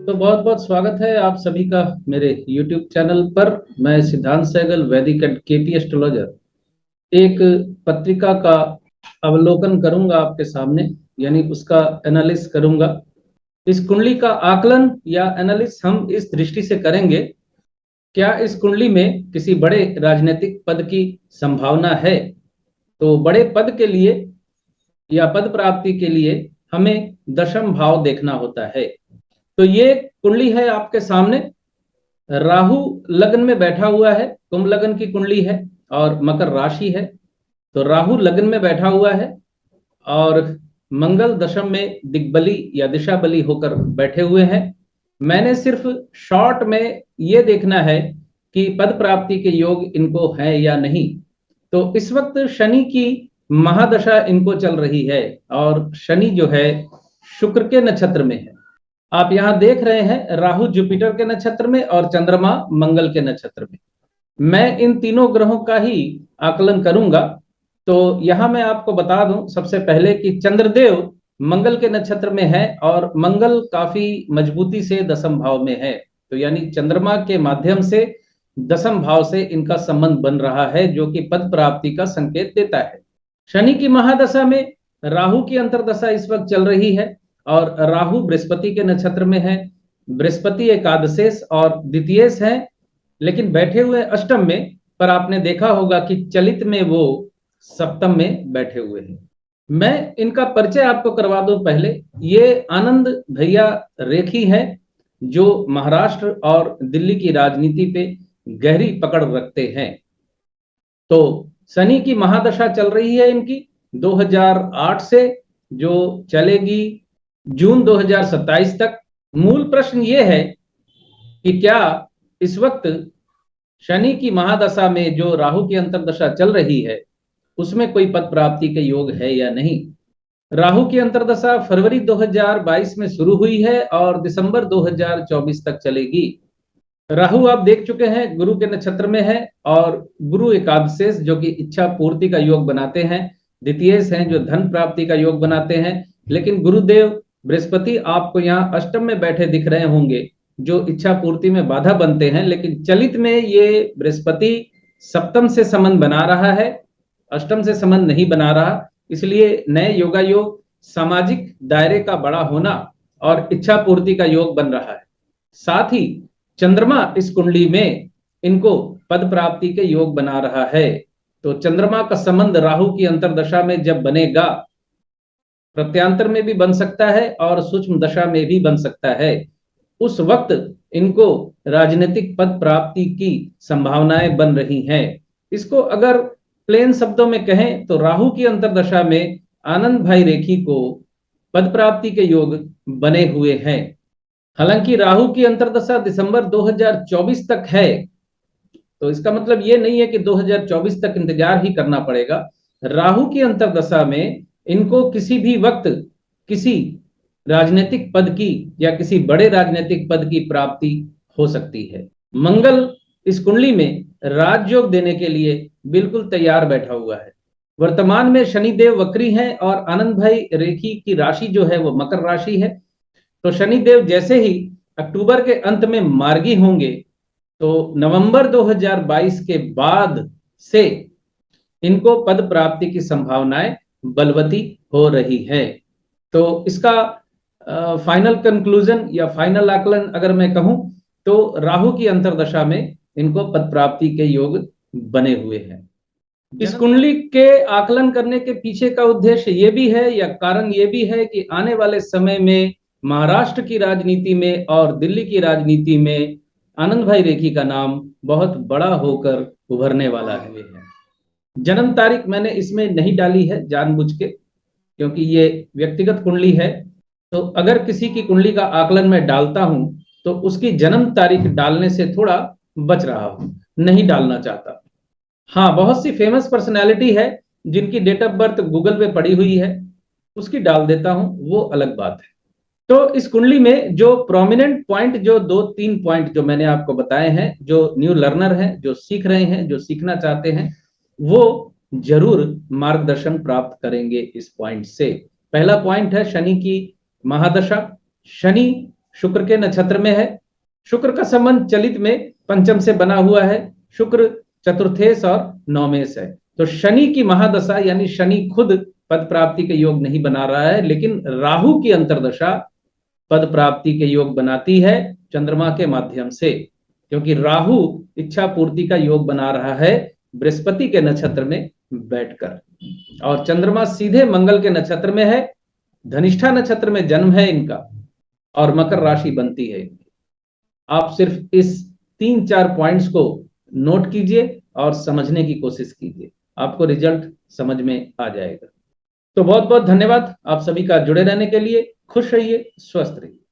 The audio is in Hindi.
तो बहुत बहुत स्वागत है आप सभी का मेरे YouTube चैनल पर। मैं सिद्धांत सहगल, वैदिक एंड केपी एस्ट्रोलॉजर, एक पत्रिका का अवलोकन करूंगा आपके सामने, यानी उसका एनालिसिस करूंगा। इस कुंडली का आकलन या एनालिसिस हम इस दृष्टि से करेंगे, क्या इस कुंडली में किसी बड़े राजनीतिक पद की संभावना है। तो बड़े पद के लिए या पद प्राप्ति के लिए हमें दशम भाव देखना होता है। तो ये कुंडली है आपके सामने। राहु लग्न में बैठा हुआ है, कुंभ लग्न की कुंडली है और मकर राशि है। तो राहु लग्न में बैठा हुआ है और मंगल दशम में दिग्बली या दिशा बली होकर बैठे हुए हैं। मैंने सिर्फ शॉर्ट में ये देखना है कि पद प्राप्ति के योग इनको है या नहीं। तो इस वक्त शनि की महादशा इनको चल रही है और शनि जो है शुक्र के नक्षत्र में है। आप यहां देख रहे हैं राहु जुपिटर के नक्षत्र में और चंद्रमा मंगल के नक्षत्र में। मैं इन तीनों ग्रहों का ही आकलन करूंगा। तो यहां मैं आपको बता दूं सबसे पहले कि चंद्रदेव मंगल के नक्षत्र में है और मंगल काफी मजबूती से दसम भाव में है। तो यानी चंद्रमा के माध्यम से दसम भाव से इनका संबंध बन रहा है, जो कि पद प्राप्ति का संकेत देता है। शनि की महादशा में राहु की अंतर्दशा इस वक्त चल रही है और राहु बृहस्पति के नक्षत्र में है। बृहस्पति एकादशेश और द्वितीयेश है, लेकिन बैठे हुए अष्टम में। पर आपने देखा होगा कि चलित में वो सप्तम में बैठे हुए हैं। मैं इनका परिचय आपको करवा दूं पहले। ये आनंद भैया रेखी है, जो महाराष्ट्र और दिल्ली की राजनीति पे गहरी पकड़ रखते हैं। तो शनि की महादशा चल रही है इनकी 2008 से, जो चलेगी जून 2027 तक। मूल प्रश्न ये है कि क्या इस वक्त शनि की महादशा में जो राहु की अंतर्दशा चल रही है उसमें कोई पद प्राप्ति के योग है या नहीं। राहु की अंतर्दशा फरवरी 2022 में शुरू हुई है और दिसंबर 2024 तक चलेगी। राहु आप देख चुके हैं गुरु के नक्षत्र में है और गुरु एकादशेश जो कि इच्छा पूर्ति का योग बनाते हैं, द्वितीयेश हैं जो धन प्राप्ति का योग बनाते हैं। लेकिन गुरुदेव बृहस्पति आपको यहाँ अष्टम में बैठे दिख रहे होंगे, जो इच्छा पूर्ति में बाधा बनते हैं। लेकिन चलित में ये बृहस्पति सप्तम से संबंध बना रहा है, अष्टम से संबंध नहीं बना रहा। इसलिए नए योगा योग, सामाजिक दायरे का बड़ा होना और इच्छा पूर्ति का योग बन रहा है। साथ ही चंद्रमा इस कुंडली में इनको पद प्राप्ति के योग बना रहा है। तो चंद्रमा का संबंध राहु की अंतर्दशा में जब बनेगा, प्रत्यांतर में भी बन सकता है और सूक्ष्म दशा में भी बन सकता है, उस वक्त इनको राजनीतिक पद प्राप्ति की संभावनाएं बन रही हैं। इसको अगर प्लेन शब्दों में कहें तो राहु की अंतर्दशा में आनंद भाई रेखी को पद प्राप्ति के योग बने हुए हैं। हालांकि राहु की अंतर्दशा दिसंबर 2024 तक है, तो इसका मतलब ये नहीं है कि 2024 तक इंतजार ही करना पड़ेगा। राहु की अंतर्दशा में इनको किसी भी वक्त किसी राजनीतिक पद की या किसी बड़े राजनीतिक पद की प्राप्ति हो सकती है। मंगल इस कुंडली में राजयोग देने के लिए बिल्कुल तैयार बैठा हुआ है। वर्तमान में शनिदेव वक्री हैं और आनंद भाई रेखी की राशि जो है वो मकर राशि है। तो शनिदेव जैसे ही अक्टूबर के अंत में मार्गी होंगे, तो नवंबर 2022 के बाद से इनको पद प्राप्ति की संभावनाएं बलवती हो रही है। तो इसका फाइनल कंक्लूजन या फाइनल आकलन अगर मैं कहूं तो राहु की अंतर्दशा में इनको पद प्राप्ति के योग बने हुए हैं। इस कुंडली के आकलन करने के पीछे का उद्देश्य ये भी है या कारण ये भी है कि आने वाले समय में महाराष्ट्र की राजनीति में और दिल्ली की राजनीति में आनंद भाई रेखी का नाम बहुत बड़ा होकर उभरने वाला है। जन्म तारीख मैंने इसमें नहीं डाली है जानबूझ के, क्योंकि ये व्यक्तिगत कुंडली है। तो अगर किसी की कुंडली का आकलन में डालता हूं तो उसकी जन्म तारीख डालने से थोड़ा बच रहा हूं, नहीं डालना चाहता। हाँ, बहुत सी फेमस पर्सनैलिटी है जिनकी डेट ऑफ बर्थ गूगल पे पड़ी हुई है, उसकी डाल देता हूं, वो अलग बात है। तो इस कुंडली में जो प्रोमिनेंट पॉइंट, जो 2-3 पॉइंट जो मैंने आपको बताए हैं, जो न्यू लर्नर हैं, जो सीख रहे हैं, जो सीखना चाहते हैं, वो जरूर मार्गदर्शन प्राप्त करेंगे इस पॉइंट से। पहला पॉइंट है शनि की महादशा। शनि शुक्र के नक्षत्र में है। शुक्र का संबंध चलित में पंचम से बना हुआ है। शुक्र चतुर्थेश और नवमेश है। तो शनि की महादशा यानी शनि खुद पद प्राप्ति के योग नहीं बना रहा है, लेकिन राहु की अंतर्दशा पद प्राप्ति के योग बनाती है चंद्रमा के माध्यम से, क्योंकि राहु इच्छा पूर्ति का योग बना रहा है बृहस्पति के नक्षत्र में बैठकर, और चंद्रमा सीधे मंगल के नक्षत्र में है। धनिष्ठा नक्षत्र में जन्म है इनका और मकर राशि बनती है इनकी। आप सिर्फ इस 3-4 पॉइंट्स को नोट कीजिए और समझने की कोशिश कीजिए, आपको रिजल्ट समझ में आ जाएगा। तो बहुत बहुत धन्यवाद आप सभी का जुड़े रहने के लिए। खुश रहिए, स्वस्थ रहिए।